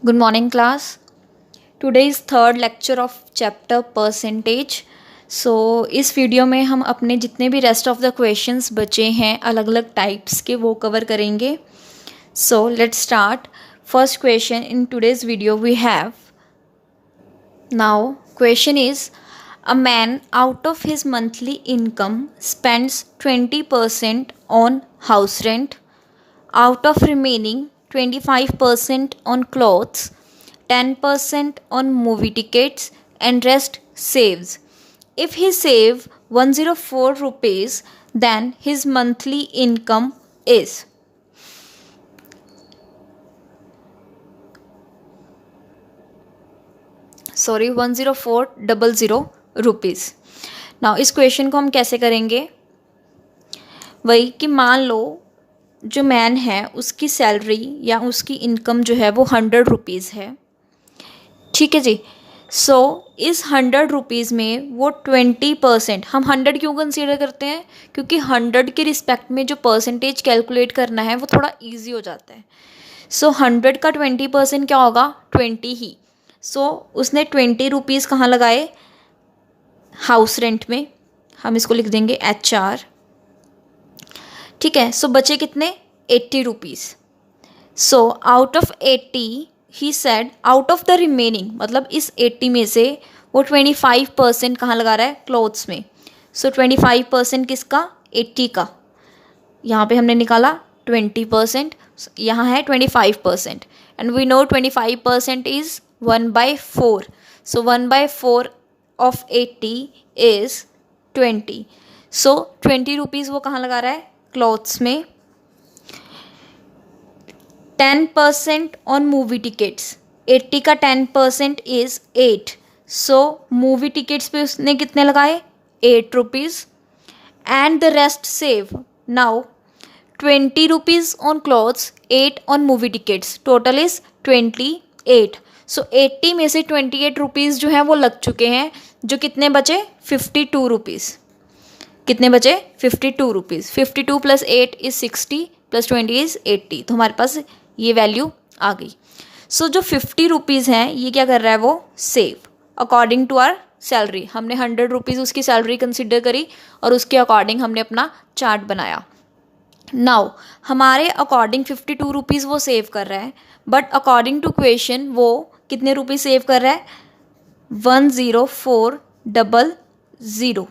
Good morning, class. Today is third lecture of chapter percentage. So इस video में हम अपने जितने भी रेस्ट ऑफ द क्वेश्चंस बचे हैं अलग अलग टाइप्स के वो कवर करेंगे. So let's start. First question in today's video we have. Now question is, a man out of his monthly income spends 20% on house rent. Out of remaining 25% on clothes, 10% on movie tickets, and rest saves. If he save 104 rupees, then his monthly income is. Sorry 10400 rupees. Now इस question को हम कैसे करेंगे. वही कि मान लो जो man है उसकी सैलरी या उसकी इनकम जो है वो 100 रुपीज़ है. ठीक है जी. सो इस 100 रुपीज़ में वो 20%, हम 100 क्यों कंसीडर करते हैं, क्योंकि 100 के रिस्पेक्ट में जो परसेंटेज कैलकुलेट करना है वो थोड़ा ईजी हो जाता है. सो 100 का 20% क्या होगा, 20 ही. सो उसने 20 रुपीज़ कहाँ लगाए, हाउस रेंट में. हम इसको लिख देंगे HR. ठीक है. सो बचे कितने, 80 rupees. So out of 80 he said, out of the remaining मतलब इस 80 में से वो 25% कहाँ लगा रहा है, क्लोथ्स में. सो 25% किसका, 80 का. यहाँ पे हमने निकाला 20%, यहाँ है 25%. And we know 25% is 1/4. So 1/4 of 80 is 20. So 20 rupees वो कहाँ लगा रहा है, क्लॉथ्स में. 10% ऑन मूवी टिकट्स, 80 का 10% इज़ 8. सो मूवी टिकट्स पे उसने कितने लगाए, 8 rupees. And the rest save. Now 20 rupees on clothes, 8 on movie tickets, total is 28. सो 80 में से 28 रुपीज़ जो है वो लग चुके हैं. जो कितने बचे, 52 रुपीज़. कितने बचे, 52 rupees. 52 plus 8 is 60 plus 20 is 80. तो हमारे पास ये वैल्यू आ गई. सो जो 50 रुपीज़ हैं ये क्या कर रहा है, वो save according to our salary. हमने 100 रुपीज़ उसकी सैलरी कंसिडर करी और उसके अकॉर्डिंग हमने अपना चार्ट बनाया. नाउ हमारे अकॉर्डिंग 52 रुपीज़ वो सेव कर रहा है, बट अकॉर्डिंग टू क्वेश्चन वो कितने रुपीज़ सेव कर रहा है, 10400.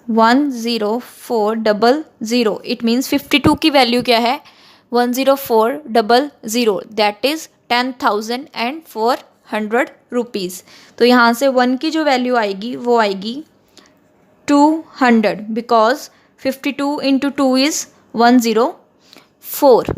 10400. इट मीन्स 52 की वैल्यू क्या है, 10400, दैट इज़ 10,400 रुपीज़. तो यहाँ से 1 की जो वैल्यू आएगी वो आएगी 200, because 52 into 2 is 104.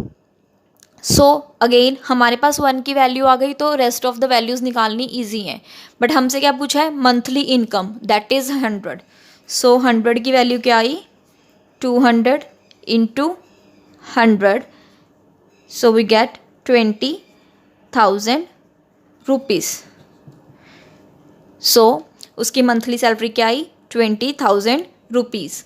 So again हमारे पास 1 की वैल्यू आ गई तो रेस्ट ऑफ द वैल्यूज़ निकालनी ईजी है. बट हमसे क्या पूछा है, monthly income, that is 100. So 100 की वैल्यू क्या आई, 200 into 100. So we get 20,000 rupees. So उसकी मंथली सैलरी क्या आई, 20,000 रुपीज़.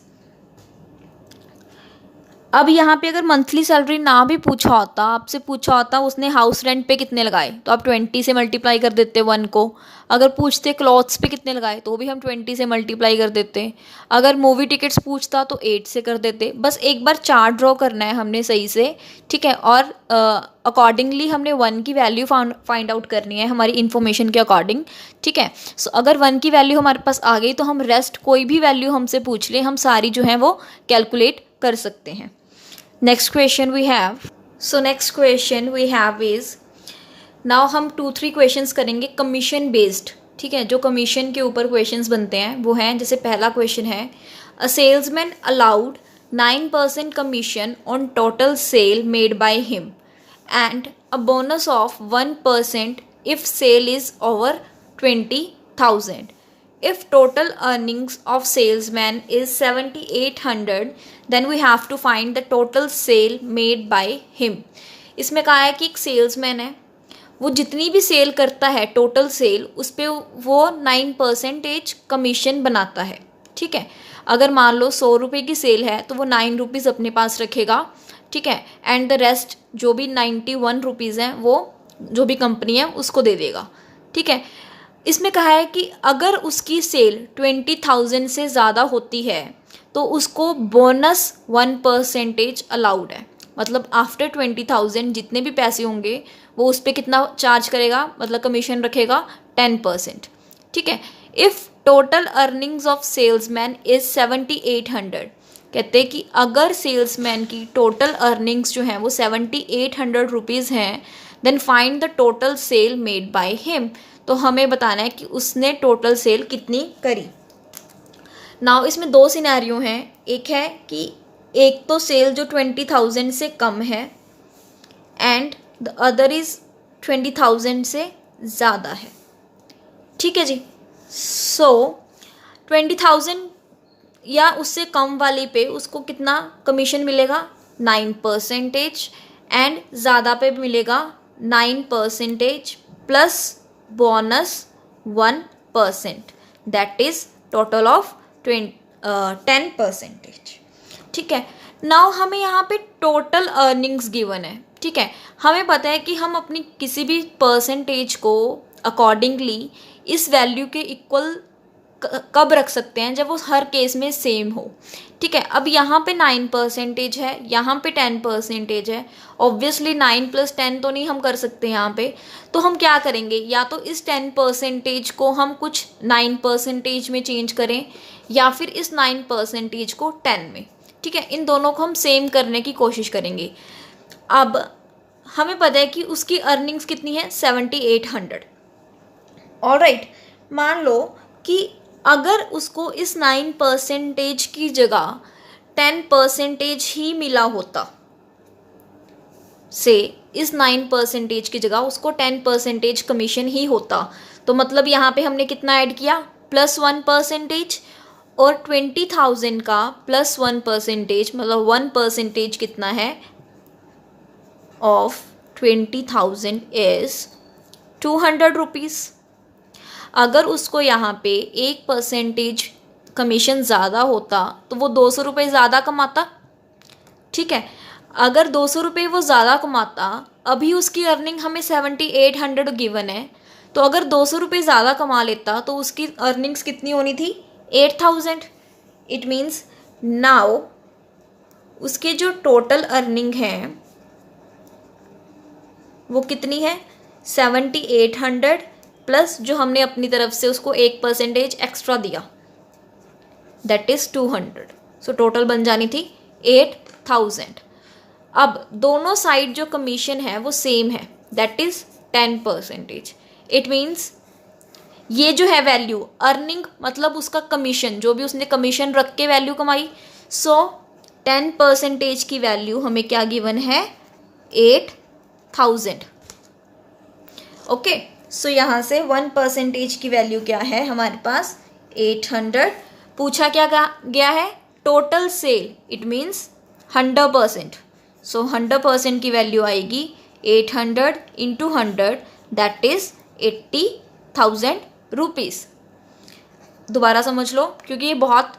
अब यहाँ पे अगर मंथली सैलरी ना भी पूछा होता, आपसे पूछा होता उसने हाउस रेंट पे कितने लगाए, तो आप 20 से मल्टीप्लाई कर देते 1 को. अगर पूछते क्लॉथ्स पे कितने लगाए तो भी हम 20 से मल्टीप्लाई कर देते. अगर मूवी टिकट्स पूछता तो 8 से कर देते. बस एक बार चार्ट ड्रॉ करना है हमने सही से, ठीक है. और अकॉर्डिंगली हमने 1 की वैल्यू फाइंड आउट करनी है हमारी इन्फॉर्मेशन के अकॉर्डिंग, ठीक है. सो अगर 1 की वैल्यू हमारे पास आ गई तो हम रेस्ट कोई भी वैल्यू हमसे पूछ ले, हम सारी जो है वो कैलकुलेट कर सकते हैं. Next question we have. So next question we have is, now हम 2-3 क्वेश्चंस करेंगे कमीशन बेस्ड, ठीक है. जो कमीशन के ऊपर क्वेश्चंस बनते हैं वो हैं, जैसे पहला क्वेश्चन है, a salesman allowed 9% commission on total sale made by him and a bonus of 1% if sale is over 20,000. If total earnings of salesman is 7,800, then we have to find the total sale made by him. इसमें कहा है कि एक salesman है, वो जितनी भी cell करता है टोटल सेल उस पर वो 9% कमीशन बनाता है, ठीक है. अगर मान लो 100 रुपये की सेल है तो वो 9 रुपीज़ अपने पास रखेगा, ठीक है. एंड द रेस्ट जो भी 91 रुपीज़ हैं वो जो भी कंपनी है उसको दे देगा, ठीक है। इसमें कहा है कि अगर उसकी सेल 20,000 से ज़्यादा होती है तो उसको बोनस 1% अलाउड है। मतलब आफ्टर 20,000 जितने भी पैसे होंगे वो उस पर कितना चार्ज करेगा, मतलब कमीशन रखेगा 10%, ठीक है। If total earnings of salesman is 7,800, कहते हैं कि अगर सेल्समैन की टोटल अर्निंग्स जो हैं वो 7,800 रुपीज़ हैं, then find the total sale made by him. तो हमें बताना है कि उसने टोटल सेल कितनी करी। नाउ इसमें दो सिनेरियो हैं, एक है कि एक तो सेल जो 20,000 से कम है एंड द अदर इज़ 20,000 से ज़्यादा है, ठीक है जी। सो 20,000 या उससे कम वाली पे उसको कितना कमीशन मिलेगा, 9% एंड ज़्यादा पे मिलेगा 9% plus bonus 1%, that is total of 10%, ठीक है। नाउ हमें यहाँ पे टोटल अर्निंग्स गिवन है, ठीक है। हमें पता है कि हम अपनी किसी भी परसेंटेज को अकॉर्डिंगली इस वैल्यू के इक्वल कब रख सकते हैं, जब वो हर केस में सेम हो, ठीक है। अब यहाँ पे 9% है, यहाँ पे 10% है, ऑब्वियसली 9 + 10 तो नहीं हम कर सकते यहाँ पे, तो हम क्या करेंगे, या तो इस 10% को हम कुछ 9% में चेंज करें या फिर इस 9% को 10 में, ठीक है। इन दोनों को हम सेम करने की कोशिश करेंगे। अब हमें पता है कि उसकी अर्निंग्स कितनी है, 7,800, ऑलराइट। मान लो कि अगर उसको इस 9% की जगह 10% ही मिला होता, से इस 9% की जगह उसको 10% कमीशन ही होता, तो मतलब यहाँ पे हमने कितना ऐड किया, +1%, और 20,000 का +1%, मतलब 1% कितना है ऑफ 20,000 इज़ 200 रुपीज़। अगर उसको यहाँ पे 1% कमीशन ज़्यादा होता तो वो 200 रुपये ज़्यादा कमाता, ठीक है। अगर 200 रुपये वो ज़्यादा कमाता, अभी उसकी अर्निंग हमें 7,800 गिवन है, तो अगर 200 रुपये ज़्यादा कमा लेता तो उसकी अर्निंग्स कितनी होनी थी, 8,000। इट मीन्स नाउ उसके जो टोटल अर्निंग है वो कितनी है, 7,800 प्लस जो हमने अपनी तरफ से उसको 1% एक्स्ट्रा दिया, दैट इज़ 200। सो टोटल बन जानी थी 8,000। अब दोनों साइड जो कमीशन है वो सेम है, दैट इज़ 10%। इट मीन्स ये जो है वैल्यू अर्निंग, मतलब उसका कमीशन, जो भी उसने कमीशन रख के वैल्यू कमाई, सो 10% की वैल्यू हमें क्या गिवन है, 8,000, ओके। सो यहाँ से 1% की वैल्यू क्या है हमारे पास, 800। पूछा क्या गया है, total sale, it means 100%। So 100% की वैल्यू आएगी 800 × 100, दैट इज़ 80,000 रुपीज़। दोबारा समझ लो, क्योंकि ये बहुत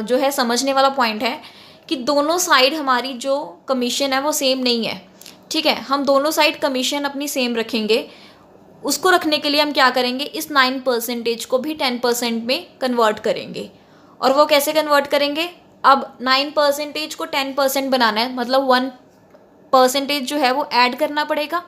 जो है समझने वाला पॉइंट है कि दोनों साइड हमारी जो कमीशन है वो सेम नहीं है, ठीक है। हम दोनों साइड कमीशन अपनी सेम रखेंगे, उसको रखने के लिए हम क्या करेंगे, इस 9% को भी 10% में कन्वर्ट करेंगे। और वो कैसे कन्वर्ट करेंगे, अब 9% को 10% बनाना है, मतलब 1% जो है वो ऐड करना पड़ेगा।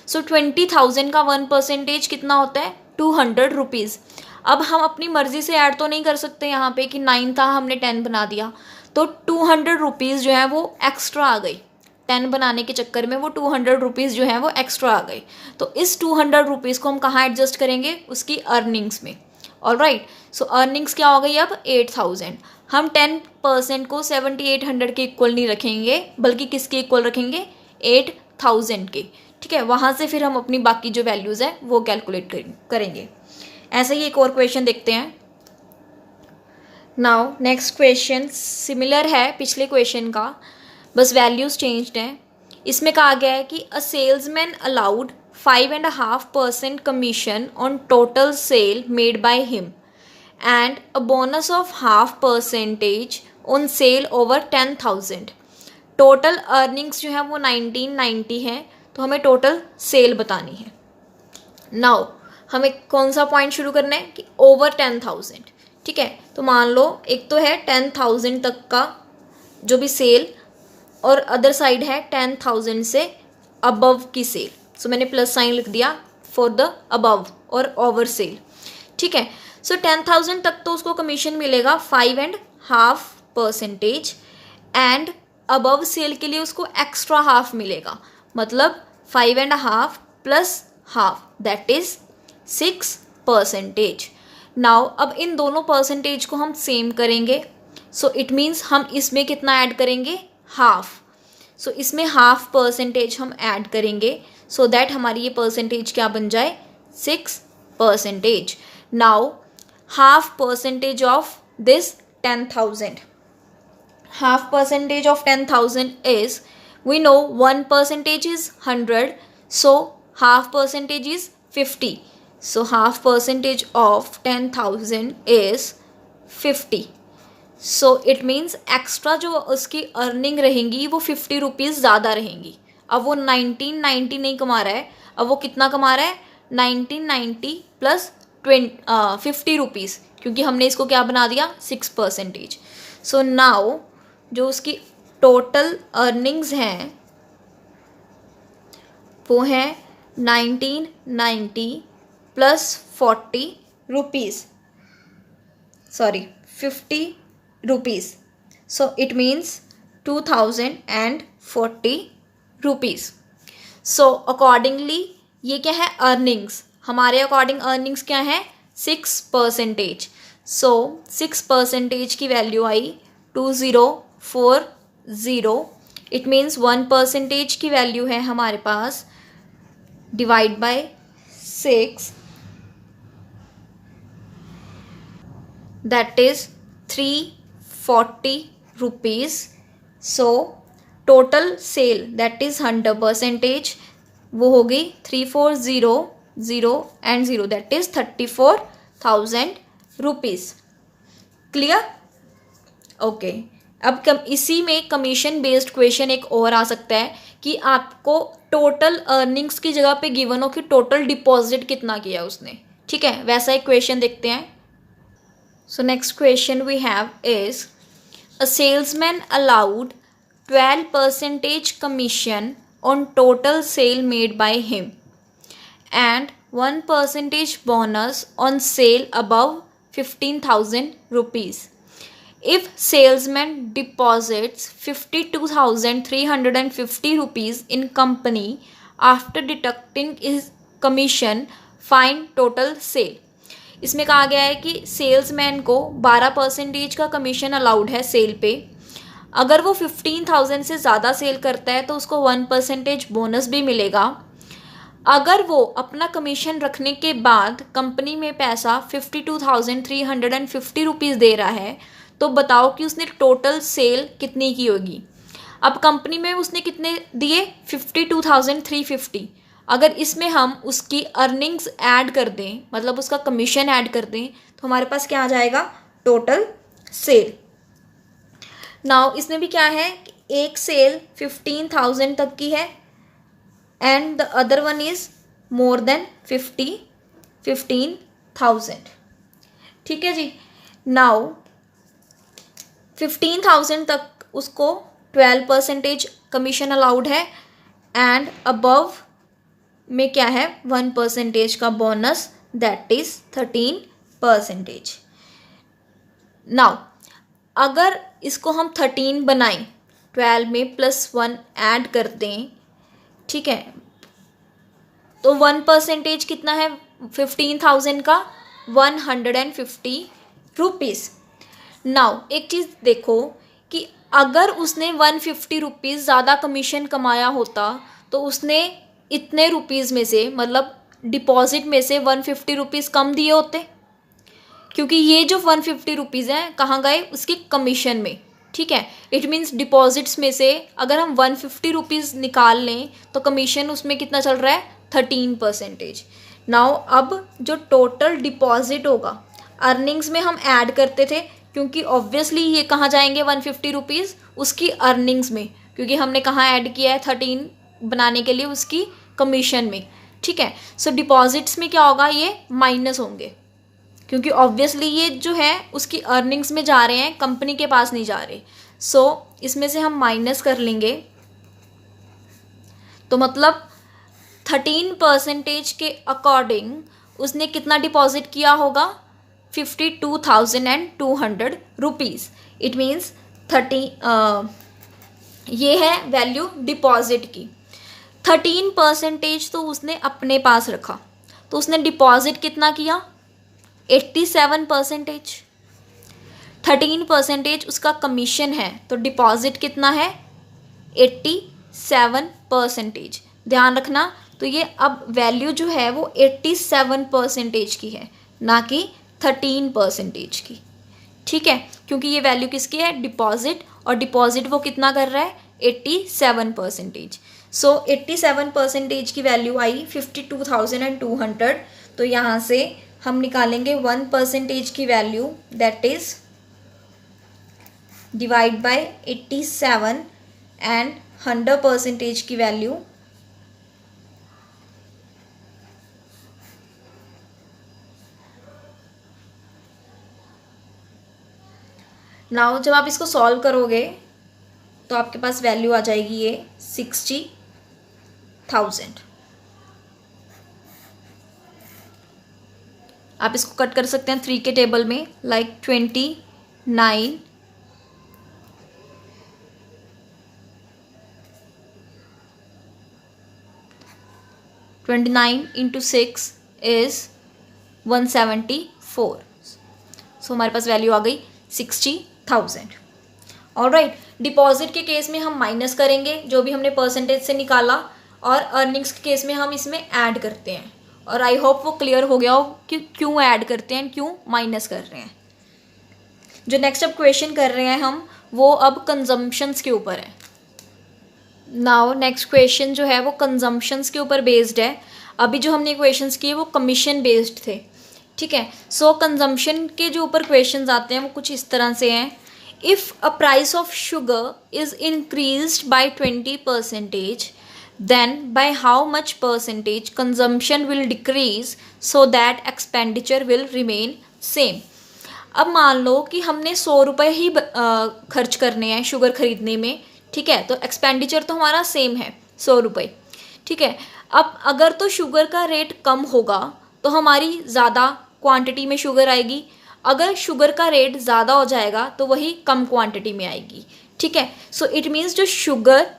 सो 20,000 का 1% कितना होता है, 200 रुपीज़। अब हम अपनी मर्ज़ी से ऐड तो नहीं कर सकते यहाँ पे कि 9 था हमने 10 बना दिया, तो 200 रुपीज़ जो है वो एक्स्ट्रा आ गई, 10 बनाने के चक्कर में वो 200 रुपीज़ जो है वो एक्स्ट्रा आ गई। तो इस 200 रुपीज़ को हम कहाँ एडजस्ट करेंगे, उसकी अर्निंग्स में, ऑलराइट। सो अर्निंग्स क्या हो गई अब, 8,000। हम 10% को 7,800 के इक्वल नहीं रखेंगे, बल्कि किसके इक्वल रखेंगे, 8,000 के, ठीक है। वहाँ से फिर हम अपनी बाकी जो वैल्यूज़ है वो कैलकुलेट करेंगे। ऐसा ही एक और क्वेश्चन देखते हैं। नाउ नेक्स्ट क्वेश्चन सिमिलर है पिछले क्वेश्चन का, बस वैल्यूज़ चेंज्ड हैं। इसमें कहा गया है कि अ salesman allowed 5.5% commission on total sale made by him and a bonus of 0.5% on sale over 10,000। Total earnings जो है वो 1990 है, तो हमें टोटल सेल बतानी है। नाउ हमें कौन सा पॉइंट शुरू करना है कि ओवर 10,000, ठीक है। तो मान लो एक तो है 10,000 तक का जो भी सेल और अदर साइड है 10,000 से अबव की सेल। सो मैंने प्लस साइन लिख दिया फॉर द अबव और ओवर सेल, ठीक है। सो 10,000 तक तो उसको कमीशन मिलेगा 5.5% एंड अबव सेल के लिए उसको एक्स्ट्रा हाफ मिलेगा, मतलब 5.5 plus half that is 6%। Now अब इन दोनों परसेंटेज को हम सेम करेंगे, सो इट मीन्स हम इसमें कितना ऐड करेंगे, हाफ। सो इसमें हाफ परसेंटेज हम ऐड करेंगे सो दैट हमारी ये परसेंटेज क्या बन जाए, 6%। Now half percentage of this 10,000, half percentage of 10,000 is, we know 1% is 100, so half percentage is 50. So half percentage of 10,000 is 50. So it means extra जो उसकी earning रहेंगी वो 50 रुपीज़ ज़्यादा रहेंगी। अब वो 1990 नहीं कमा रहा है, अब वो कितना कमा रहा है, 1990 प्लस 50 रुपीज़, क्योंकि हमने इसको क्या बना दिया, 6%। सो नाउ जो उसकी टोटल अर्निंग्स हैं वो हैं 1990 plus 40 rupees, sorry 50 rupees. So it means 2040 rupees. So accordingly ये क्या है, अर्निंग्स, हमारे अकॉर्डिंग अर्निंग्स क्या है, 6%। सो 6% की वैल्यू आई 2040। इट मीन्स 1% की वैल्यू है हमारे पास, divide by 6 that is 340 rupees. So total sale that is 100%, वो होगी 3400 and 0 that is 34,000 rupees. Clear, okay. अब इसी में कमीशन बेस्ड क्वेश्चन एक और आ सकता है कि आपको टोटल अर्निंग्स की जगह पे गिवन हो कि टोटल डिपॉजिट कितना किया उसने, ठीक है। वैसा एक क्वेश्चन देखते हैं। So next question we have is, a salesman allowed 12% commission on total sale made by him and 1% bonus on sale above 15,000 rupees. If salesman deposits 52,350 rupees in company after deducting his commission, find total sale. इसमें कहा गया है कि salesman को 12% का commission allowed है cell पे। अगर वो 15,000 से ज़्यादा सेल करता है तो उसको 1% बोनस भी मिलेगा। अगर वो अपना कमीशन रखने के बाद कंपनी में पैसा 52,350 रुपीज़ दे रहा है तो बताओ कि उसने टोटल सेल कितनी की होगी। अब कंपनी में उसने कितने दिए, 52,350। अगर इसमें हम उसकी अर्निंग्स ऐड कर दें, मतलब उसका कमीशन ऐड कर दें, तो हमारे पास क्या आ जाएगा, टोटल सेल। नाउ इसमें भी क्या है कि एक सेल 15,000 तक की है and the other one is more than 15,000, ठीक है जी। नाउ 15,000 तक उसको 12% कमीशन अलाउड है एंड अबव में क्या है, 1% का बोनस दैट इज 13%। नाउ अगर इसको हम 13 बनाएं, 12 में +1 ऐड कर दें, ठीक है, तो 1% कितना है 15,000 का, 150 रुपीज़। नाउ एक चीज़ देखो कि अगर उसने 150 रुपीज़ ज़्यादा कमीशन कमाया होता तो उसने इतने रुपीज़ में से, मतलब डिपॉजिट में से 150 रुपीज़ कम दिए होते, क्योंकि ये जो 150 रुपीज़ हैं कहाँ गए, उसके कमीशन में, ठीक है। इट मीन्स डिपॉजिट्स में से अगर हम 150 रुपीज़ निकाल लें तो कमीशन उसमें कितना चल रहा है, 13%। नाउ अब जो टोटल डिपॉजिट होगा, अर्निंग्स में हम ऐड करते थे क्योंकि ऑब्वियसली ये कहाँ जाएंगे 150 रुपीज़, उसकी अर्निंग्स में, क्योंकि हमने कहाँ ऐड किया है, बनाने के लिए उसकी कमीशन में, ठीक है। सो डिपॉजिट्स में क्या होगा, ये माइनस होंगे, क्योंकि ऑब्वियसली ये जो है उसकी अर्निंग्स में जा रहे हैं, कंपनी के पास नहीं जा रहे। सो इसमें से हम माइनस कर लेंगे, तो मतलब 13% के अकॉर्डिंग उसने कितना डिपॉजिट किया होगा, 52,200 रुपीज़। इट मीन्स 30, ये है वैल्यू डिपॉजिट की। 13% तो उसने अपने पास रखा, तो उसने डिपॉजिट कितना किया, 87%। 13% उसका कमीशन है, तो डिपॉजिट कितना है, 87%। ध्यान रखना, तो ये अब वैल्यू जो है वो 87% की है, ना कि 13% की, ठीक है। क्योंकि ये वैल्यू किसकी है, डिपॉजिट, और डिपॉजिट वो कितना कर रहा है, 87%। सो 87% की वैल्यू आई 52,200। तो यहाँ से हम निकालेंगे 1% की value, that is divide by 87 and 100% की वैल्यू नाउ जब आप इसको सॉल्व करोगे तो आपके पास वैल्यू आ जाएगी ये 60,000। आप इसको कट कर सकते हैं 3 के टेबल में, लाइक 29 into 6 is 174। सो हमारे पास वैल्यू आ गई 60,000। ऑलराइट, डिपॉजिट के केस में हम माइनस करेंगे जो भी हमने परसेंटेज से निकाला, और अर्निंग्स के केस में हम इसमें ऐड करते हैं। और आई होप वो क्लियर हो गया हो कि क्यों ऐड करते हैं, क्यों माइनस कर रहे हैं। जो नेक्स्ट अब क्वेश्चन कर रहे हैं हम, वो अब कंजम्पशंस के ऊपर है। नाउ नेक्स्ट क्वेश्चन जो है वो कंजम्पशंस के ऊपर बेस्ड है। अभी जो हमने क्वेश्चंस किए वो कमीशन बेस्ड थे, ठीक है। सो कंजम्पशन के जो ऊपर क्वेश्चंस आते हैं वो कुछ इस तरह से हैं। If a price of sugar is increased by 20%, then by how much percentage consumption will decrease so that expenditure will remain same। अब मान लो कि हमने 100 रुपये ही खर्च करने हैं शुगर ख़रीदने में, ठीक है। तो एक्सपेंडिचर तो हमारा सेम है 100 रुपये, ठीक है। अब अगर तो शुगर का रेट कम होगा तो हमारी ज़्यादा क्वांटिटी में शुगर आएगी, अगर शुगर का रेट ज़्यादा हो जाएगा तो वही कम क्वांटिटी में आएगी, ठीक है। सो इट मीन्स जो शुगर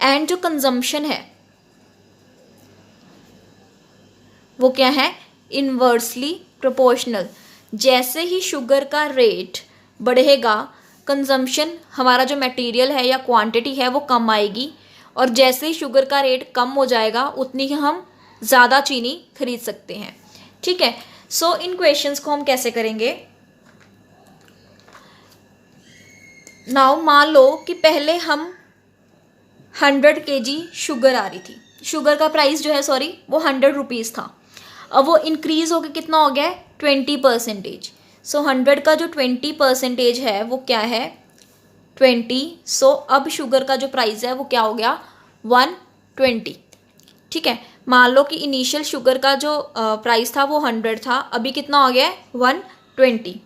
एंड जो कंजम्पशन है वो क्या है, इन्वर्सली प्रोपोर्शनल। जैसे ही शुगर का रेट बढ़ेगा, कंजम्पशन हमारा जो मटेरियल है या क्वांटिटी है वो कम आएगी, और जैसे ही शुगर का रेट कम हो जाएगा उतनी ही हम ज़्यादा चीनी खरीद सकते हैं, ठीक है। सो इन क्वेश्चंस को हम कैसे करेंगे। नाउ मान लो कि पहले हम 100 kg शुगर आ रही थी, शुगर का प्राइस जो है वो 100 रुपीज़ था। अब वो इंक्रीज़ होकर कितना हो गया है, 20%। सो 100 का जो 20% है वो क्या है, 20। सो अब शुगर का जो प्राइस है वो क्या हो गया, 120, ठीक है। मान लो कि इनिशियल शुगर का जो प्राइस था वो 100 था, अभी कितना हो गया है, 120।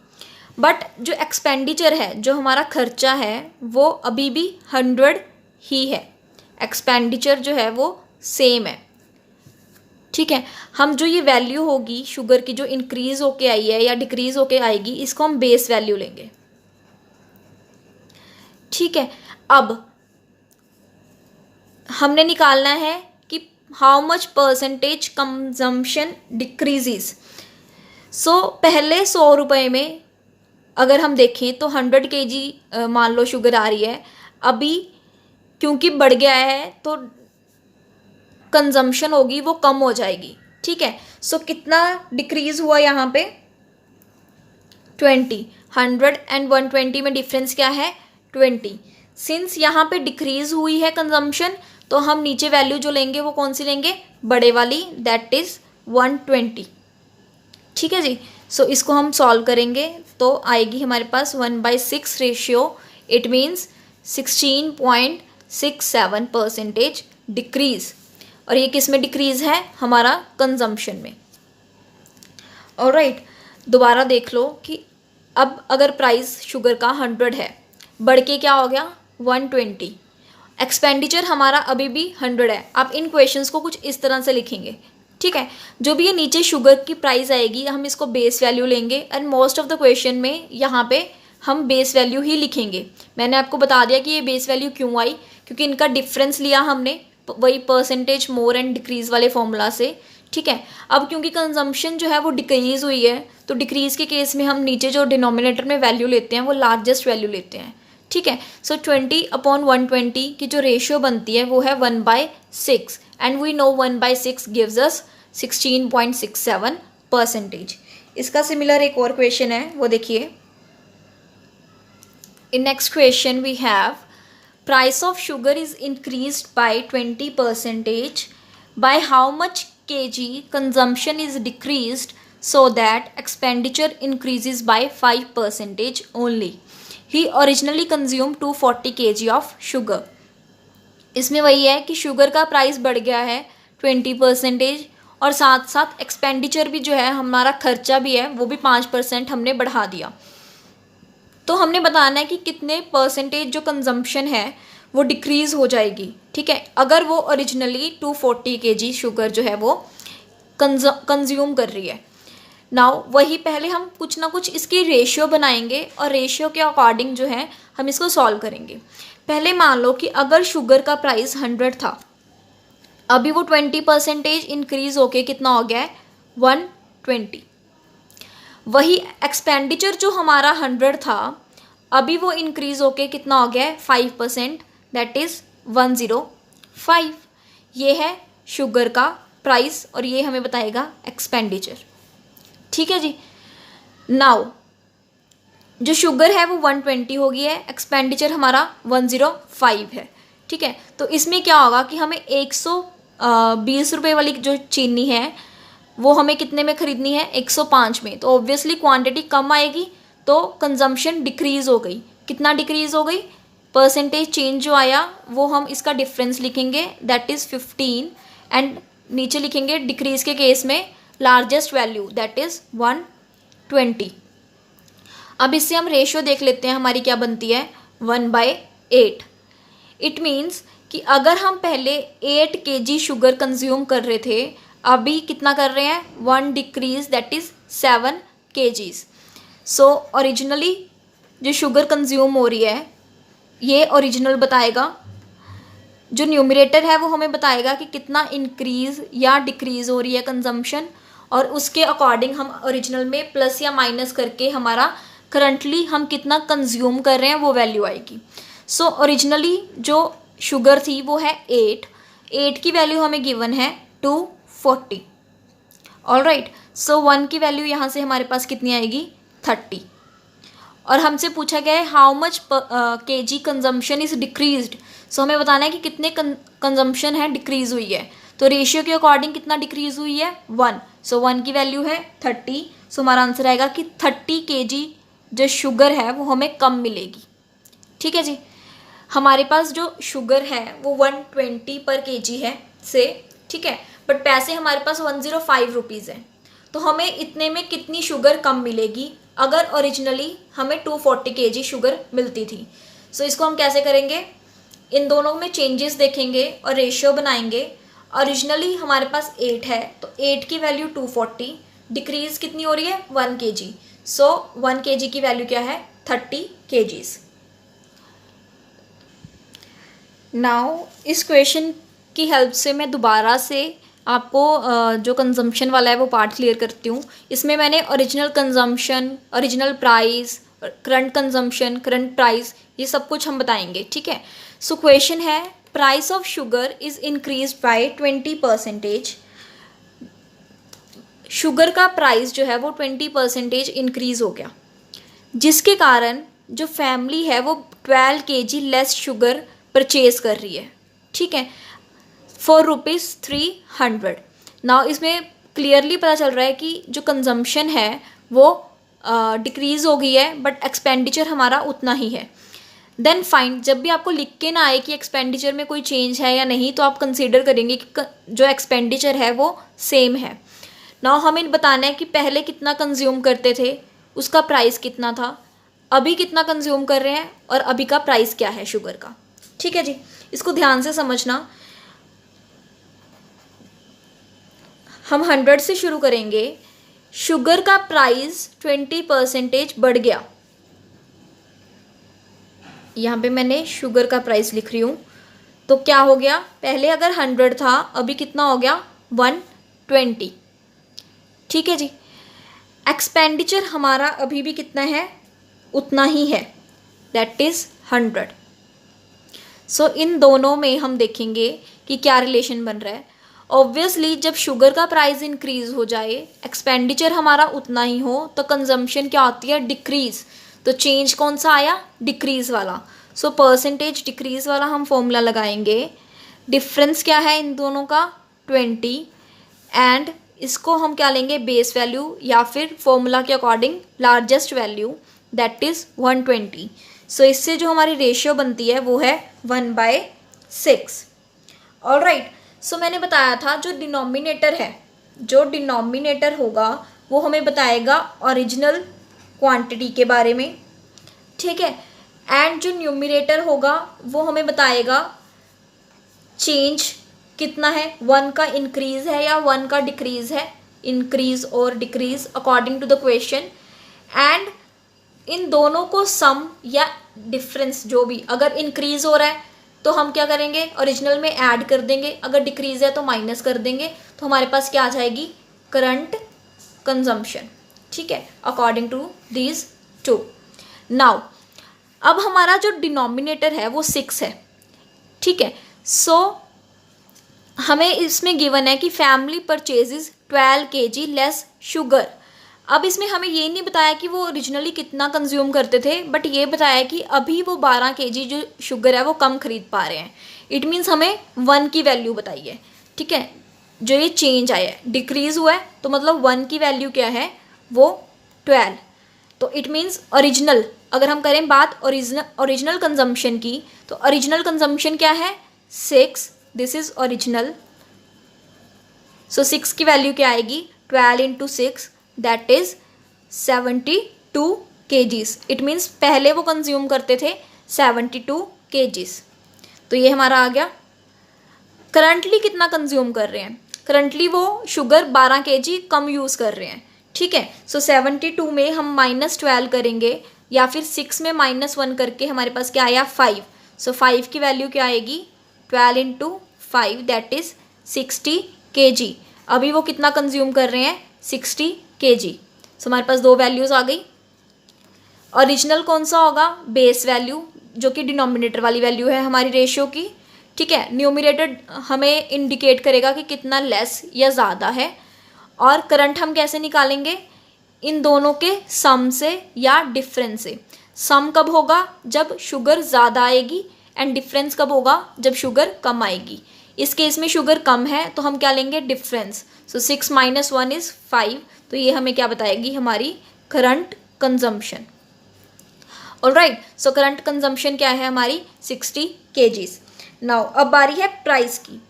बट जो एक्सपेंडिचर है, जो हमारा खर्चा है, वो अभी भी 100 ही है। एक्सपेंडिचर जो है वो सेम है, ठीक है। हम जो ये वैल्यू होगी शुगर की, जो इंक्रीज़ होके आई है या डिक्रीज़ होके आएगी, इसको हम बेस वैल्यू लेंगे, ठीक है। अब हमने निकालना है कि how much percentage consumption decreases. So पहले 100 रुपये में अगर हम देखें तो 100 kg मान लो शुगर आ रही है, अभी क्योंकि बढ़ गया है तो कंजम्पशन होगी वो कम हो जाएगी, ठीक है। सो कितना डिक्रीज़ हुआ यहाँ पे, 20। 100 एंड 120 में डिफरेंस क्या है, 20। सिंस यहाँ पे डिक्रीज़ हुई है कंजम्पशन, तो हम नीचे वैल्यू जो लेंगे वो कौन सी लेंगे, बड़े वाली, दैट इज़ 120, ठीक है जी। सो इसको हम सॉल्व करेंगे तो आएगी हमारे पास 1/6 रेशियो। इट मीन्स 16.67% डिक्रीज, और ये किस में डिक्रीज है, हमारा कंजम्पशन में। ऑलराइट, दोबारा देख लो कि अब अगर प्राइस शुगर का 100 है, बढ़ के क्या हो गया 120, एक्सपेंडिचर हमारा अभी भी 100 है। आप इन क्वेश्चंस को कुछ इस तरह से लिखेंगे, ठीक है। जो भी ये नीचे शुगर की प्राइस आएगी हम इसको बेस वैल्यू लेंगे, and most of the question में यहाँ पे हम बेस वैल्यू ही लिखेंगे। मैंने आपको बता दिया कि ये बेस वैल्यू क्यों आई, क्योंकि इनका डिफरेंस लिया हमने वही परसेंटेज मोर एंड डिक्रीज वाले फॉर्मूला से, ठीक है। अब क्योंकि कंजम्पशन जो है वो डिक्रीज हुई है, तो डिक्रीज के केस में हम नीचे जो डिनोमिनेटर में वैल्यू लेते हैं वो लार्जेस्ट वैल्यू लेते हैं, ठीक है। सो 20/120 की जो रेशियो बनती है वो है 1/6, and we know 1/6 gives us 16.67%। इसका सिमिलर एक और क्वेश्चन है, वो देखिए। In next question we have price of sugar is increased by 20%, by how much kg consumption is decreased so that expenditure increases by 5% only. He originally consumed 240 kg of sugar. इसमें वही है कि sugar का price बढ़ गया है 20%, और साथ साथ एक्सपेंडिचर भी जो है, हमारा खर्चा भी है वो भी 5% हमने बढ़ा दिया। तो हमने बताना है कि कितने परसेंटेज जो कंजम्पशन है वो डिक्रीज़ हो जाएगी, ठीक है, अगर वो ओरिजिनली 240 kg शुगर जो है वो कंज्यूम कर रही है। नाउ वही पहले हम कुछ ना कुछ इसकी रेशियो बनाएंगे, और रेशियो के अकॉर्डिंग जो है हम इसको सॉल्व करेंगे। पहले मान लो कि अगर शुगर का प्राइस 100 था, अभी वो 20% इंक्रीज़ होके कितना हो गया है 120। वही एक्सपेंडिचर जो हमारा 100 था, अभी वो इंक्रीज़ होके कितना हो गया है 5%, दैट इज़ 105। ये है शुगर का प्राइस, और ये हमें बताएगा एक्सपेंडिचर, ठीक है जी। नाउ जो शुगर है वो 120 हो गई है, एक्सपेंडिचर हमारा 105 है, ठीक है। तो इसमें क्या होगा कि हमें 120 रुपये वाली जो चीनी है वो हमें कितने में ख़रीदनी है 105 में, तो ऑब्वियसली क्वांटिटी कम आएगी, तो कंजम्पशन डिक्रीज़ हो गई। कितना डिक्रीज़ हो गई, परसेंटेज चेंज जो आया वो हम इसका डिफरेंस लिखेंगे, दैट इज़ 15, एंड नीचे लिखेंगे डिक्रीज़ के केस में लार्जेस्ट वैल्यू, दैट इज़ 120। अब इससे हम रेशियो देख लेते हैं, हमारी क्या बनती है 1/8। इट मीन्स कि अगर हम पहले 8 kg शुगर कंज्यूम कर रहे थे, अभी कितना कर रहे हैं 1 decrease, that is 7 kgs। So originally जो शुगर कंज्यूम हो रही है ये ओरिजिनल बताएगा, जो न्यूमरेटर है वो हमें बताएगा कि कितना इंक्रीज़ या डिक्रीज़ हो रही है कंजम्पशन, और उसके अकॉर्डिंग हम ओरिजिनल में प्लस या माइनस करके हमारा करंटली हम कितना कंज्यूम कर रहे हैं वो वैल्यू आएगी। सो ओरिजिनली जो शुगर थी वो है 8 की वैल्यू हमें गिवन है 240। ऑलराइट, सो 1 की वैल्यू यहाँ से हमारे पास कितनी आएगी 30, और हमसे पूछा गया है how much kg consumption is decreased. So हमें बताना है कि कितने कंजम्पशन है डिक्रीज़ हुई है, तो रेशियो के अकॉर्डिंग कितना डिक्रीज़ हुई है 1। सो 1 की वैल्यू है 30, सो हमारा आंसर आएगा कि 30 kg जो शुगर है वो हमें कम मिलेगी, ठीक है जी। हमारे पास जो शुगर है वो 120 पर kg है से, ठीक है, बट पैसे हमारे पास 105 रुपीज़ हैं, तो हमें इतने में कितनी शुगर कम मिलेगी अगर ओरिजिनली हमें 240 kg शुगर मिलती थी। सो इसको हम कैसे करेंगे, इन दोनों में चेंजेस देखेंगे और रेशियो बनाएंगे। ओरिजिनली हमारे पास 8 है, तो 8 की वैल्यू 240, डिक्रीज़ कितनी हो रही है 1 kg। सो 1 kg की वैल्यू क्या है 30 kgs। नाउ इस क्वेश्चन की हेल्प से मैं दोबारा से आपको जो कंजम्पशन वाला है वो पार्ट क्लियर करती हूँ। इसमें मैंने original consumption, original price, current consumption, current price, ये सब कुछ हम बताएंगे, ठीक है। सो क्वेश्चन है price of sugar is increase by 20%। Sugar का प्राइस जो है वो 20% इंक्रीज़ हो गया, जिसके कारण जो फैमिली है वो 12 kg लेस शुगर परचेज़ कर रही है, ठीक है, फॉर ₹300। नाउ इसमें क्लियरली पता चल रहा है कि जो कंजम्पशन है वो डिक्रीज़ हो गई है, बट एक्सपेंडिचर हमारा उतना ही है। देन फाइंड, जब भी आपको लिख के ना आए कि एक्सपेंडिचर में कोई चेंज है या नहीं, तो आप कंसीडर करेंगे कि जो एक्सपेंडिचर है वो सेम है। नाउ हमें बताना है कि पहले कितना कंज्यूम करते थे, उसका प्राइस कितना था, अभी कितना कंज्यूम कर रहे हैं और अभी का प्राइस क्या है शुगर का। ठीक है जी, इसको ध्यान से समझना। हम 100 से शुरू करेंगे। शुगर का प्राइस 20% बढ़ गया। यहाँ पे मैंने शुगर का प्राइस लिख रही हूँ। तो क्या हो गया, पहले अगर 100 था, अभी कितना हो गया 120। ठीक है जी। एक्सपेंडिचर हमारा अभी भी कितना है, उतना ही है, दैट इज़ 100। सो इन दोनों में हम देखेंगे कि क्या रिलेशन बन रहा है। ऑब्वियसली जब शुगर का प्राइस इंक्रीज हो जाए, एक्सपेंडिचर हमारा उतना ही हो, तो कंजम्पशन क्या होती है, डिक्रीज। तो चेंज कौन सा आया, डिक्रीज वाला। सो परसेंटेज डिक्रीज वाला हम फॉर्मूला लगाएंगे। डिफरेंस क्या है इन दोनों का, 20, एंड इसको हम क्या लेंगे, बेस वैल्यू या फिर फॉर्मूला के according largest value, that is 120। सो इससे जो हमारी रेशियो बनती है वो है 1/6। ऑलराइट। सो मैंने बताया था जो डिनोमिनेटर है, जो डिनोमिनेटर होगा वो हमें बताएगा ओरिजिनल क्वांटिटी के बारे में। ठीक है। एंड जो न्यूमिनेटर होगा वो हमें बताएगा चेंज कितना है, 1 का इंक्रीज है या 1 का डिक्रीज है, इंक्रीज और decrease according to the question. And इन दोनों को सम या डिफरेंस, जो भी, अगर इंक्रीज हो रहा है तो हम क्या करेंगे, ओरिजिनल में ऐड कर देंगे, अगर डिक्रीज है तो माइनस कर देंगे, तो हमारे पास क्या आ जाएगी, करंट कंजम्पशन। ठीक है, according to these two. Now अब हमारा जो डिनोमिनेटर है वो 6 है। ठीक है। सो हमें इसमें गिवन है कि family purchases 12 kg less sugar. अब इसमें हमें ये नहीं बताया कि वो ओरिजिनली कितना कंज्यूम करते थे, बट ये बताया कि अभी वो 12 kg जो शुगर है वो कम खरीद पा रहे हैं। इट मीन्स हमें 1 की वैल्यू बताई है। ठीक है, जो ये चेंज आया है, डिक्रीज हुआ है, तो मतलब 1 की वैल्यू क्या है, वो 12। तो इट मीन्स ओरिजिनल, अगर हम करें बात ओरिजिनल कंजम्पशन की, तो ओरिजिनल कंजम्पशन क्या है, 6। This is original. सो 6 की वैल्यू क्या आएगी, 12 into 6, that is 72 kgs। It means पहले वो कंज्यूम करते थे 72 kgs। तो ये हमारा आ गया। करंटली कितना कंज्यूम कर रहे हैं, करंटली वो शुगर 12 kg कम यूज़ कर रहे हैं। ठीक है। सो 72 में हम -12 करेंगे, या फिर 6 में -1 करके हमारे पास क्या आया, 5। सो 5 की वैल्यू क्या आएगी, 12 इंटू 5, दैट इज़ 60 kg। अभी वो कितना कंज्यूम कर रहे हैं, 60 kg। सो हमारे पास 2 वैल्यूज़ आ गई। ओरिजिनल कौन सा होगा, बेस वैल्यू, जो कि डिनोमिनेटर वाली वैल्यू है हमारी रेशियो की। ठीक है। न्यूमिनेटर हमें इंडिकेट करेगा कि कितना लेस या ज़्यादा है। और करंट हम कैसे निकालेंगे, इन दोनों के सम से या डिफरेंस से। सम कब होगा, जब शुगर ज़्यादा आएगी, एंड डिफरेंस कब होगा, जब शुगर कम आएगी। इस केस में शुगर कम है तो हम क्या लेंगे, डिफरेंस। So 6 - 1 is 5। तो ये हमें क्या बताएगी, हमारी current consumption. Alright. So current consumption क्या है हमारी, 60 kgs। नाउ अब बारी है प्राइस की।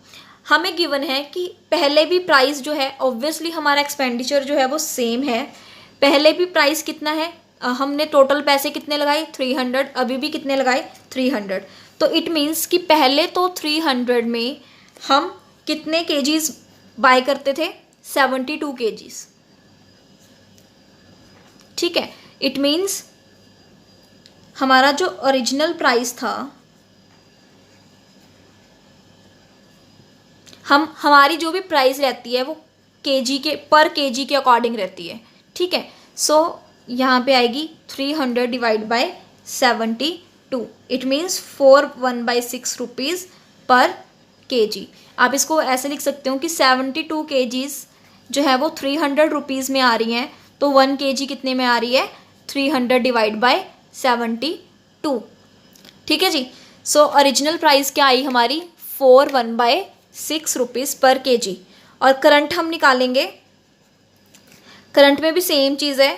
हमें गिवन है कि पहले भी प्राइस जो है, ऑब्वियसली हमारा एक्सपेंडिचर जो है वो सेम है। पहले भी प्राइस कितना है, हमने टोटल पैसे कितने लगाए, 300, अभी भी कितने लगाए, 300। तो इट मीन्स कि पहले तो 300 में हम कितने kgs बाय करते थे, 72 kgs। ठीक है। इट मीन्स हमारा जो ओरिजिनल प्राइस था, हमारी जो भी प्राइस रहती है वो केजी के, पर केजी के अकॉर्डिंग रहती है। ठीक है। सो यहाँ पे आएगी 300 divide by 72। It means 4/1/6 rupees पर केजी। आप इसको ऐसे लिख सकते हो कि 72 kgs जो है वो 300 रुपीज़ में आ रही हैं, तो 1 kg कितने में आ रही है, 300 डिवाइड बाय 72। ठीक है जी। सो ओरिजिनल प्राइस क्या आई हमारी, 4/1/6 रुपीज़ पर केजी। और करंट हम निकालेंगे, करंट में भी सेम चीज़ है।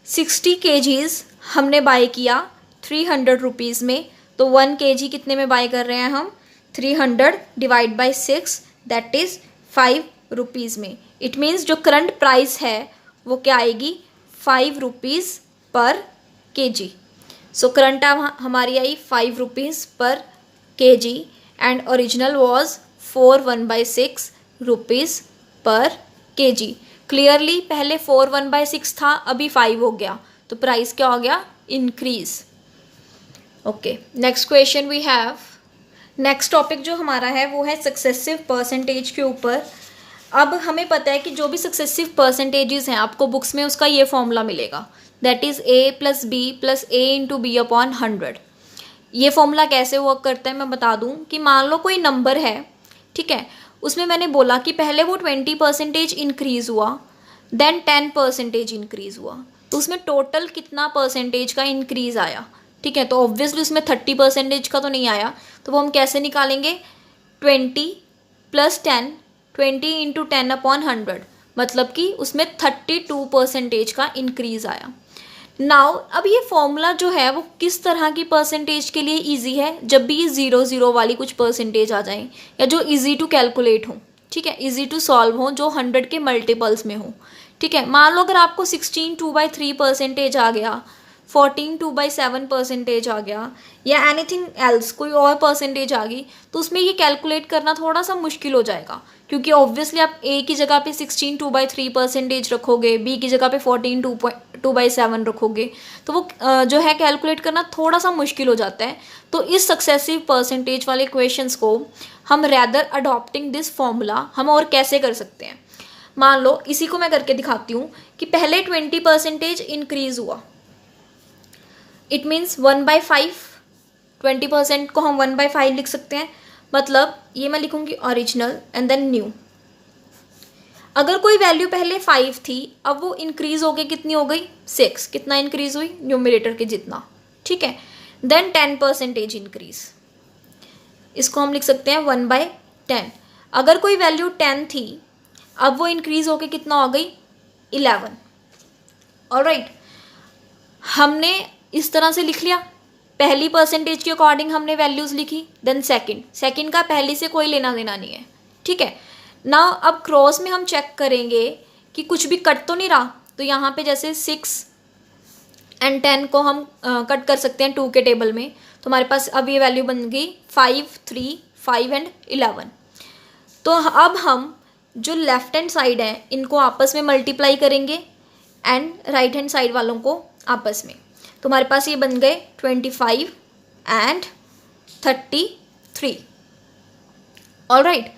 60 kgs हमने बाय किया 300 रुपीज़ में, तो 1 kg कितने में बाय कर रहे हैं हम? 300 divide by 6 that is 5 rupees में। इट मीन्स जो करंट प्राइस है वो क्या आएगी? 5 रुपीज़ पर kg। सो करंट हमारी आई 5 रुपीज़ पर kg and original was 4/1/6 rupees पर kg। क्लियरली पहले 4/1/6 था, अभी 5 हो गया, तो प्राइस क्या हो गया? Increase. Okay, next question we have. Next topic जो हमारा है वो है सक्सेसिव परसेंटेज के ऊपर। अब हमें पता है कि जो भी सक्सेसिव परसेंटेजेस हैं आपको बुक्स में उसका ये फॉर्मूला मिलेगा, that is a + b + a × b/100। ये फॉर्मूला कैसे वर्क करता है मैं बता दूं कि मान लो कोई नंबर है, ठीक है, उसमें मैंने बोला कि पहले वो 20% इंक्रीज़ हुआ, देन 10% इंक्रीज़ हुआ, तो उसमें टोटल कितना परसेंटेज का इंक्रीज़ आया? ठीक है, तो ऑब्वियसली उसमें 30% का तो नहीं आया, तो वो हम कैसे निकालेंगे? 20 + 10, 20 × 10/100, मतलब कि उसमें 32% का इंक्रीज़ आया। नाउ अब ये फॉर्मूला जो है वो किस तरह की परसेंटेज के लिए इजी है? जब भी ये 0 वाली कुछ परसेंटेज आ जाए या जो इजी टू कैलकुलेट हो, ठीक है, इजी टू सॉल्व हो, जो 100 के मल्टीपल्स में हो। ठीक है, मान लो अगर आपको 16 2/3% आ गया, 14 2/7% आ गया, या एनीथिंग एल्स कोई और परसेंटेज आ गई, तो उसमें ये कैलकुलेट करना थोड़ा सा मुश्किल हो जाएगा, क्योंकि ऑब्वियसली आप ए की जगह पे 16 2/3% रखोगे, बी की जगह पे 14 2/7 रखोगे, तो वो जो है कैलकुलेट करना थोड़ा सा मुश्किल हो जाता है। तो इस सक्सेसिव परसेंटेज वाले क्वेश्चंस को हम रैदर अडॉप्टिंग दिस फॉर्मूला हम और कैसे कर सकते हैं? मान लो इसी को मैं करके दिखाती हूँ कि पहले 20% इंक्रीज हुआ, इट मीन्स 1/5, 20% को हम 1/5 लिख सकते हैं, मतलब ये मैं लिखूँगी ओरिजिनल एंड देन न्यू। अगर कोई वैल्यू पहले 5 थी, अब वो इंक्रीज हो गई, कितनी हो गई? 6। कितना इंक्रीज हुई? न्यूमरेटर के जितना, ठीक है। देन 10% इंक्रीज, इसको हम लिख सकते हैं 1/10। अगर कोई वैल्यू 10 थी, अब वो इंक्रीज होके कितना हो गई? 11। ऑलराइट, हमने इस तरह से लिख लिया, पहली परसेंटेज के अकॉर्डिंग हमने वैल्यूज़ लिखी, देन सेकंड का पहली से कोई लेना देना नहीं है, ठीक है ना। अब क्रॉस में हम चेक करेंगे कि कुछ भी कट तो नहीं रहा, तो यहाँ पे जैसे 6 एंड 10 को हम कट कर सकते हैं 2 के टेबल में, तो हमारे पास अब ये वैल्यू बन गई 5, 3, 5 एंड 11। तो अब हम जो लेफ्ट हैंड साइड है इनको आपस में मल्टीप्लाई करेंगे एंड राइट हैंड साइड वालों को आपस में, तो हमारे पास ये बन गए 25 एंड 33। ऑलराइट,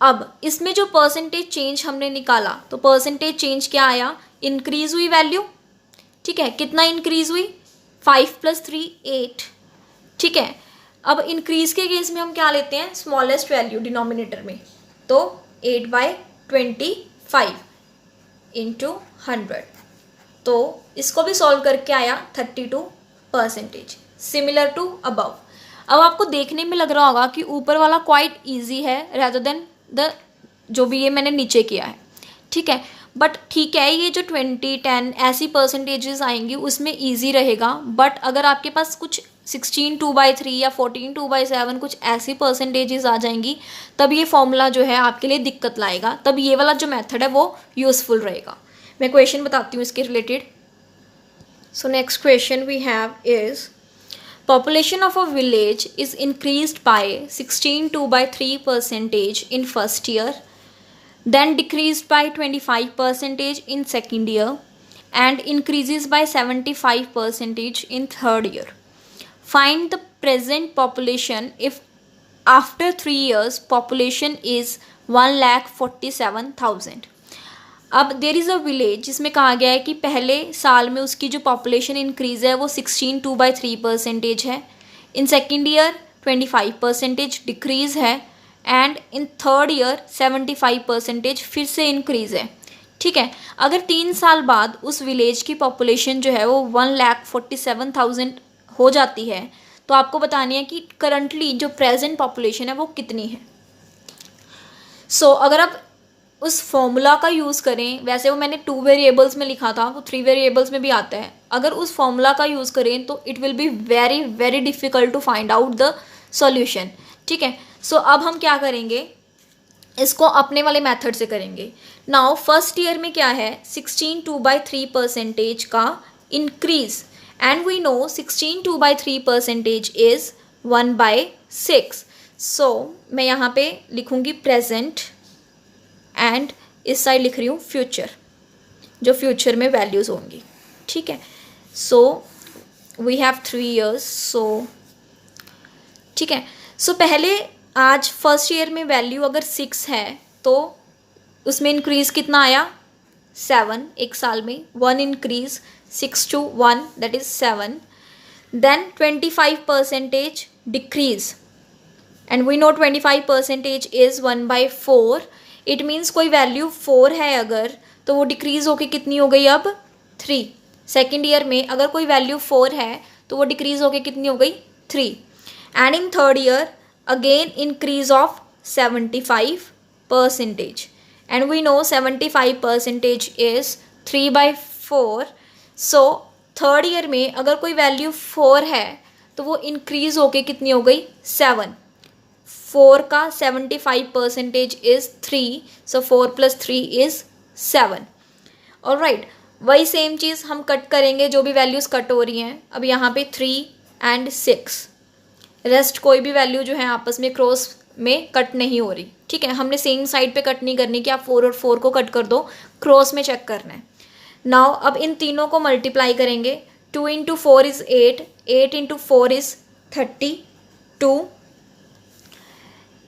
अब इसमें जो परसेंटेज चेंज हमने निकाला, तो परसेंटेज चेंज क्या आया? इंक्रीज हुई वैल्यू, ठीक है। कितना इंक्रीज हुई? 5 + 3 8, ठीक है। अब इंक्रीज के केस में हम क्या लेते हैं? स्मॉलेस्ट वैल्यू डिनोमिनेटर में, तो 8/25 × 100, तो इसको भी सॉल्व करके आया 32%, सिमिलर टू अबव। अब आपको देखने में लग रहा होगा कि ऊपर वाला क्वाइट इजी है रेदर देन द जो भी ये मैंने नीचे किया है, ठीक है। बट ठीक है, ये जो 20, 10 ऐसी परसेंटेजेस आएंगी उसमें इजी रहेगा, बट अगर आपके पास कुछ 16 2/3 या 14 2/7 कुछ ऐसी परसेंटेजेस आ जाएंगी, तब ये फॉर्मूला जो है आपके लिए दिक्कत लाएगा, तब ये वाला जो मेथड है वो यूज़फुल रहेगा। मैं क्वेश्चन बताती हूँ इसके related. So next question we have is population of a village is increased by 16 2/3% in first year, then decreased by 25% in second year, and increases by 75% in third year. Find the present population if after 3 years population is 1,47,000. अब there is a village जिसमें कहा गया है कि पहले साल में उसकी जो पॉपुलेशन इंक्रीज़ है वो 16 2/3% है, इन सेकेंड ईयर 25% डिक्रीज़ है, एंड इन थर्ड ईयर 75% फिर से इंक्रीज़ है, ठीक है। अगर 3 साल बाद उस विलेज की पॉपुलेशन जो है वो 1,47,000 हो जाती है, तो आपको बतानी है कि करंटली जो प्रेजेंट पॉपुलेशन है वो कितनी है। सो अगर आप उस फॉर्मूला का यूज़ करें, वैसे वो मैंने 2 वेरिएबल्स में लिखा था, वो 3 वेरिएबल्स में भी आता है, अगर उस फॉर्मूला का यूज़ करें तो it will be very very difficult to find out the solution, ठीक है। सो अब हम क्या करेंगे, इसको अपने वाले मेथड से करेंगे। नाउ फर्स्ट ईयर में क्या है, 16 2/3% का increase, and we know 16 2/3% is 1/6। So मैं यहाँ पे लिखूँगी प्रेजेंट एंड इस साइड लिख रही हूँ फ्यूचर, जो फ्यूचर में वैल्यूज़ होंगी, ठीक है। सो वी हैव 3 years, सो ठीक है। सो पहले आज फर्स्ट ईयर में वैल्यू अगर 6 है तो उसमें इंक्रीज़ कितना आया, 7 एक साल में, 1 increase 6 to 1 that is 7। Then 25% decrease, and we know 25% is 1/4। It means कोई वैल्यू 4 है अगर, तो वो डिक्रीज़ होके कितनी हो गई अब 3। सेकेंड ईयर में अगर कोई वैल्यू 4 है तो वो डिक्रीज़ होके कितनी हो गई 3। And in third year again increase of 75%, and we know 75% is 3/4। so third year में अगर कोई वैल्यू 4 है तो वो इंक्रीज होके कितनी हो गई 7। 4 का 75% इज 3, सो 4 + 3 इज 7। ऑलराइट, वही सेम चीज़ हम कट करेंगे, जो भी वैल्यूज़ कट हो रही हैं। अब यहाँ पे 3 and 6, रेस्ट कोई भी वैल्यू जो है आपस में क्रॉस में कट नहीं हो रही, ठीक है। हमने सेम साइड पे कट नहीं करनी कि आप 4 और 4 को कट कर दो, क्रॉस में चेक करना है। नाउ अब इन तीनों को मल्टीप्लाई करेंगे। 2 × 4 is 8, 8 × 4 is 32,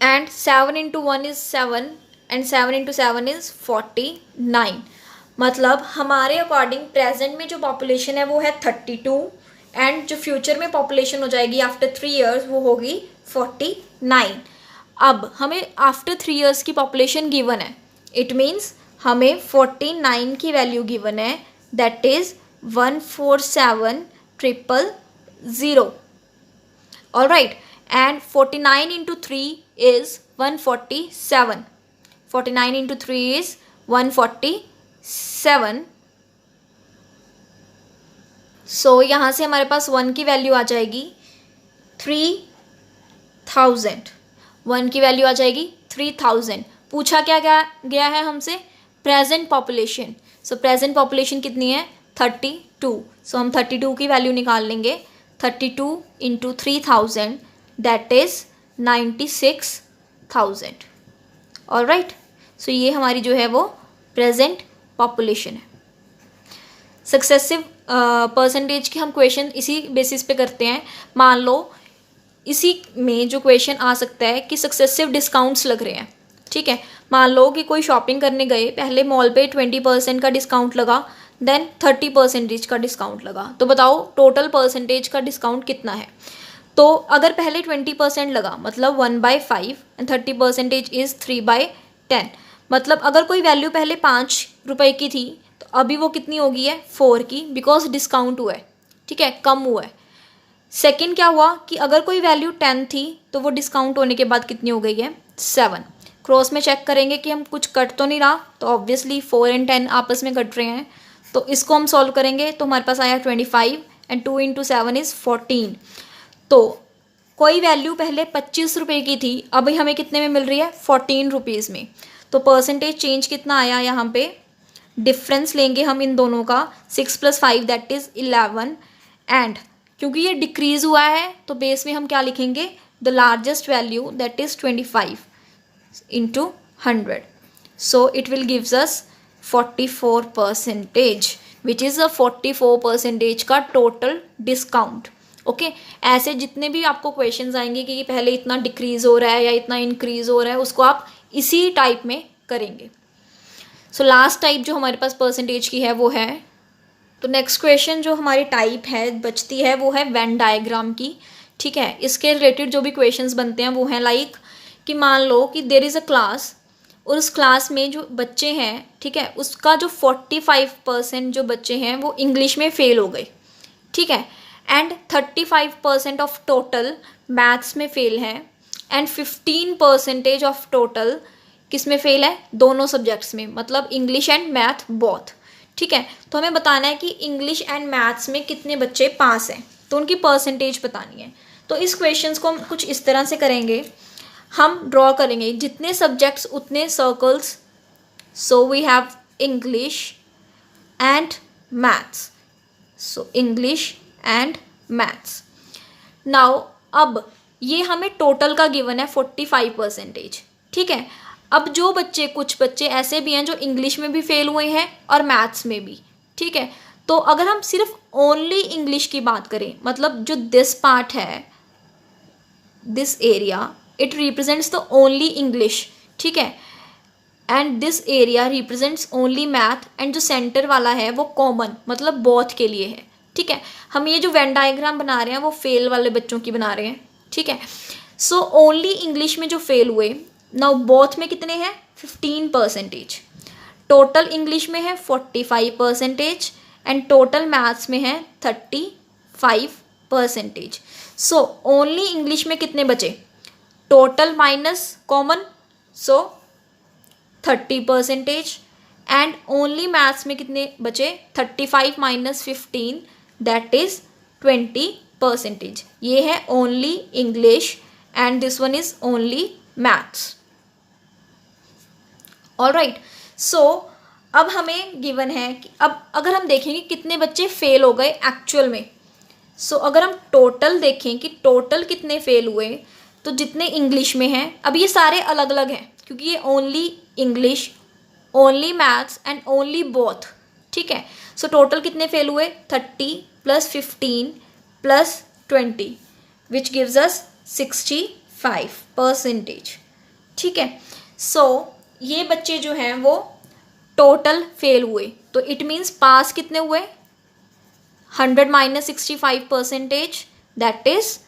and 7 × 1 is 7, and 7 × 7 is 49। मतलब हमारे अकॉर्डिंग प्रेजेंट में जो पॉपुलेशन है वो है 32, एंड जो फ्यूचर में पॉपुलेशन हो जाएगी आफ्टर 3 years वो होगी 49। अब हमें आफ्टर 3 years की पॉपुलेशन गिवन है, इट मीन्स हमें 49 की वैल्यू गिवन है, that is 147,000। Alright, and 49 × 3 is 147, 49 × 3 is 147। सो यहाँ से हमारे पास 1 की वैल्यू आ जाएगी 3000, 1 की वैल्यू आ जाएगी 3000। पूछा क्या गया है हमसे, प्रेजेंट पॉपुलेशन। सो प्रेजेंट पॉपुलेशन कितनी है 32, सो हम 32 की वैल्यू निकाल लेंगे। 32 × 3000 दैट इज़ 96,000। ऑलराइट, सो ये हमारी जो है वो प्रेजेंट पॉपुलेशन है। सक्सेसिव परसेंटेज के हम क्वेश्चन इसी बेसिस पे करते हैं। मान लो इसी में जो क्वेश्चन आ सकता है कि सक्सेसिव डिस्काउंट्स लग रहे हैं, ठीक है। मान लो कि कोई शॉपिंग करने गए, पहले मॉल पे 20% का डिस्काउंट लगा, देन 30% का डिस्काउंट लगा, तो बताओ टोटल परसेंटेज का डिस्काउंट कितना है। तो अगर पहले 20% लगा मतलब 1/5, एंड 30% इज़ 3/10। मतलब अगर कोई वैल्यू पहले 5 रुपये की थी तो अभी वो कितनी हो गई है 4 की, बिकॉज डिस्काउंट हुआ है, ठीक है, कम हुआ है। सेकंड क्या हुआ कि अगर कोई वैल्यू 10 थी तो वो डिस्काउंट होने के बाद कितनी हो गई है 7। क्रॉस में चेक करेंगे कि हम कुछ कट तो नहीं रहा, तो ऑब्वियसली 4 और 10 आपस में कट रहे हैं, तो इसको हम सॉल्व करेंगे तो हमारे पास आया 25, एंड 2 × 7 इज़ 14। तो कोई वैल्यू पहले 25 रुपये की थी, अभी हमें कितने में मिल रही है 14 रुपीज़ में। तो परसेंटेज चेंज कितना आया, यहाँ पे डिफरेंस लेंगे हम इन दोनों का, 6 + 5 दैट इज़ 11, एंड क्योंकि ये डिक्रीज़ हुआ है तो बेस में हम क्या लिखेंगे, the largest value that is 25 × 100। So it will gives us 44%, which is a 44% का टोटल डिस्काउंट। ओके, ऐसे जितने भी आपको क्वेश्चंस आएंगे कि पहले इतना डिक्रीज़ हो रहा है या इतना इंक्रीज़ हो रहा है, उसको आप इसी टाइप में करेंगे। सो लास्ट टाइप जो हमारे पास परसेंटेज की है वो है, तो नेक्स्ट क्वेश्चन जो हमारी टाइप है बचती है वो है वेन डायग्राम की, ठीक है। इसके रिलेटेड जो भी क्वेश्चंस बनते हैं वो हैं लाइक कि मान लो कि देयर इज़ अ क्लास, और उस क्लास में जो बच्चे हैं, ठीक है, उसका जो 45% जो बच्चे हैं वो इंग्लिश में फ़ेल हो गए, ठीक है, एंड 35% ऑफ टोटल मैथ्स में फ़ेल हैं, एंड 15% ऑफ टोटल किस में फ़ेल है, दोनों सब्जेक्ट्स में, मतलब इंग्लिश एंड मैथ बोथ, ठीक है। तो हमें बताना है कि इंग्लिश एंड मैथ्स में कितने बच्चे पास हैं, तो उनकी परसेंटेज बतानी है। तो इस क्वेश्चंस को हम कुछ इस तरह से करेंगे, हम ड्रॉ करेंगे जितने सब्जेक्ट्स उतने circles. So we have English and maths, so English and maths. Now अब ये हमें टोटल का गिवन है 45%, ठीक है। अब जो बच्चे, कुछ बच्चे ऐसे भी हैं जो इंग्लिश में भी फेल हुए हैं और मैथ्स में भी, ठीक है। तो अगर हम सिर्फ ओनली इंग्लिश की बात करें, मतलब जो दिस पार्ट है, this area, it represents the only English, ठीक है, and this area represents only math, and जो सेंटर वाला है वो कॉमन, मतलब बोथ के लिए है, ठीक है। हम ये जो वेन डायग्राम बना रहे हैं वो फेल वाले बच्चों की बना रहे हैं, ठीक है। सो ओनली इंग्लिश में जो फेल हुए, नाउ बोथ में कितने हैं 15%, टोटल इंग्लिश में है 45%, एंड टोटल मैथ्स में है 35%। सो ओनली इंग्लिश में कितने बचे, total minus common, so 30%, and only maths में कितने बचे, 35 माइनस 15, दैट इज 20%। ये है only English and this one is only maths. Alright, so अब हमें गिवन है कि अब अगर हम देखेंगे कितने बच्चे फेल हो गए एक्चुअल में, सो अगर हम टोटल देखें कि टोटल कितने फेल हुए, तो जितने इंग्लिश में हैं, अब ये सारे अलग अलग हैं क्योंकि ये only English, only maths and only both, ठीक है। सो टोटल कितने फेल हुए, 30 + 15 + 20 विच गिव्स अस 65%, ठीक है। सो ये बच्चे जो हैं वो टोटल फेल हुए, तो इट मीन्स पास कितने हुए, 100 - 65%, दैट इज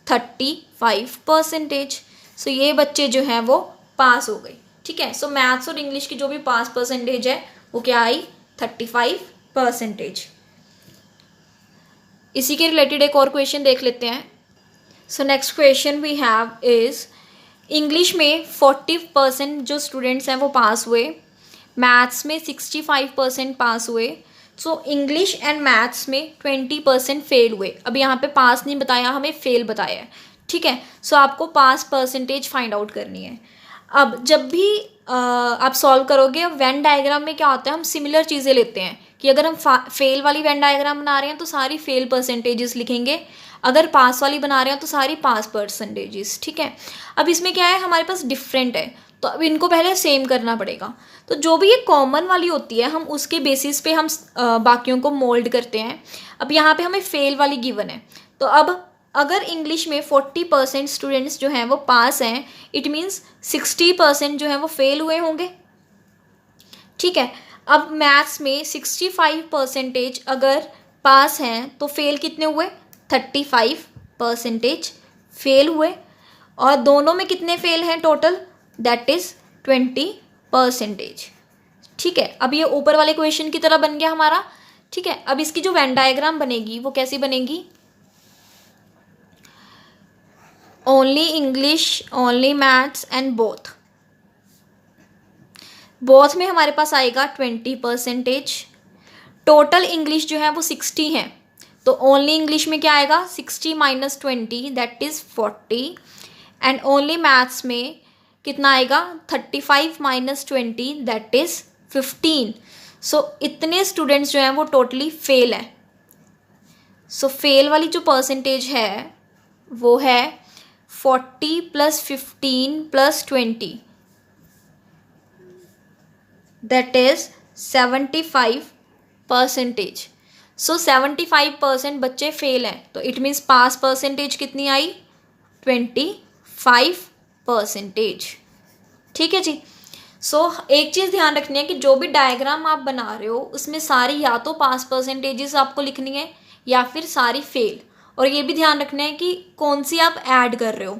35%। सो ये बच्चे जो हैं वो पास हो गए, ठीक है। सो मैथ्स और इंग्लिश की जो भी पास परसेंटेज है वो क्या आई, 35%। इसी के रिलेटेड एक और क्वेश्चन देख लेते हैं। So next question we have is, English में 40% जो स्टूडेंट्स हैं वो पास हुए, मैथ्स में 65% पास हुए, सो इंग्लिश एंड मैथ्स में 20% फेल हुए। अब यहाँ पे पास नहीं बताया, हमें फेल बताया है, ठीक है। सो आपको पास परसेंटेज फाइंड आउट करनी है। अब जब भी आप सॉल्व करोगे, वेन डायग्राम में क्या होता है, हम सिमिलर चीज़ें लेते हैं कि अगर हम फेल वाली वेन डायग्राम बना रहे हैं तो सारी फेल परसेंटेजेस लिखेंगे, अगर पास वाली बना रहे हैं तो सारी पास परसेंटेजेस, ठीक है। अब इसमें क्या है, हमारे पास डिफरेंट है, तो अब इनको पहले सेम करना पड़ेगा। तो जो भी ये कॉमन वाली होती है हम उसके बेसिस पे हम बाकियों को मोल्ड करते हैं। अब यहाँ पे हमें फेल वाली गिवन है, तो अब अगर इंग्लिश में 40% स्टूडेंट्स जो हैं वो पास हैं, इट मीन्स 60% जो हैं वो फेल हुए होंगे, ठीक है। अब मैथ्स में 65% अगर पास हैं तो फेल कितने हुए, 35% फेल हुए, और दोनों में कितने फेल हैं टोटल, दैट इज 20%, ठीक है। अब ये ऊपर वाले क्वेश्चन की तरह बन गया हमारा, ठीक है। अब इसकी जो वेन डायग्राम बनेगी वो कैसी बनेगी, only English, only maths and both. Both में हमारे पास आएगा 20%, टोटल इंग्लिश जो है वो 60 है, तो ओनली इंग्लिश में क्या आएगा, 60 - 20 that is 40, and only maths में कितना आएगा, 35 - 20 दैट इज 15। सो इतने स्टूडेंट्स जो हैं वो टोटली फेल हैं। सो फेल वाली जो परसेंटेज है वो है 40 + 15 + 20 दैट इज 75%। सो 75% बच्चे फेल हैं, तो इट मीन्स पास परसेंटेज कितनी आई, 25%, ठीक है जी। सो एक चीज़ ध्यान रखनी है कि जो भी डायग्राम आप बना रहे हो उसमें सारी या तो पास परसेंटेजेस आपको लिखनी है या फिर सारी फेल, और ये भी ध्यान रखना है कि कौन सी आप ऐड कर रहे हो,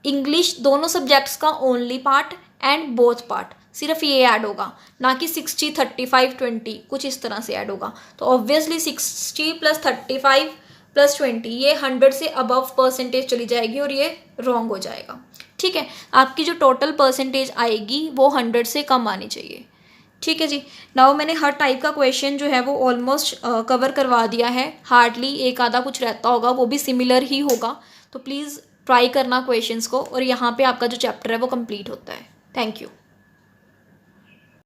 इंग्लिश दोनों सब्जेक्ट्स का only part and both part, सिर्फ ये ऐड होगा, ना कि 60, 35, 20 कुछ इस तरह से ऐड होगा। तो ऑब्वियसली 60 + 35 + 20 ये 100 से अबव परसेंटेज चली जाएगी और ये रॉन्ग हो जाएगा, ठीक है। आपकी जो टोटल परसेंटेज आएगी वो 100 से कम आनी चाहिए, ठीक है जी। नाउ मैंने हर टाइप का क्वेश्चन जो है वो ऑलमोस्ट कवर करवा दिया है। हार्डली एक आधा कुछ रहता होगा, वो भी सिमिलर ही होगा। तो प्लीज़ ट्राई करना क्वेश्चंस को, और यहाँ पे आपका जो चैप्टर है वो कंप्लीट होता है। Thank you.